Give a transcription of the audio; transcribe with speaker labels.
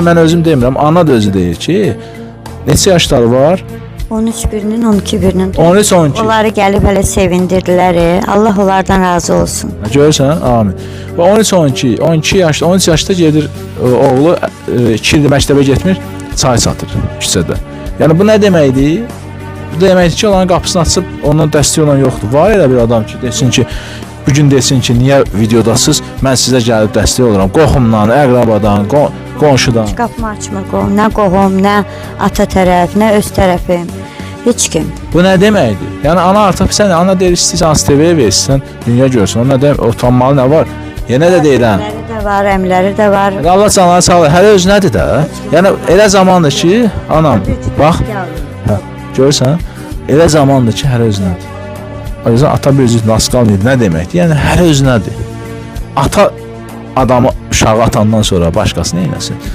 Speaker 1: Mən özüm demirəm, ana da özü deyir ki, neçə yaşları var?
Speaker 2: 13 birinin, 12 birinin.
Speaker 1: 13-12.
Speaker 2: Onları gəlib hələ sevindirdilər. Allah onlardan razı olsun.
Speaker 1: Görürsən? Amin. Və 13-12, 12 yaşda, 13 yaşda gedir oğlu 2 ildir məktəbə getmir, çay satır küçədə. Yəni bu nə deməkdir? Bu deməkdir ki, onların qapısını açıb ondan dəstək olan yoxdur. Var elə bir adam ki, desin ki, bugün desin ki, niyə videodasız, mən sizə gəlib dəstək oluram. Qohumdan, əqrabadan, qonşudan.
Speaker 2: Heç qapımı açmır qohum, nə qohum, nə ata tərəf, nə öz tərəfim. Heç kim.
Speaker 1: Bu nə deməkdir? Yəni ana artıq sən ana deyir istəyirsən az TV-yə versən, dünya görsün. Ona nə utanmalı nə var? Yenə də deyirəm.
Speaker 2: Əmləri də var, əmləri də var.
Speaker 1: Allah canları sağ ol. Hələ özünədir də. Yəni elə zamandır ki, anam, bax, hə, görürsən? Elə zamandır ki, hələ özünədir. O yüzden ata bir özü nas qalmayır. Nə deməkdir? Yəni hələ özünədir. Ata adamı uşağı atandan sonra başqası nə eləsin?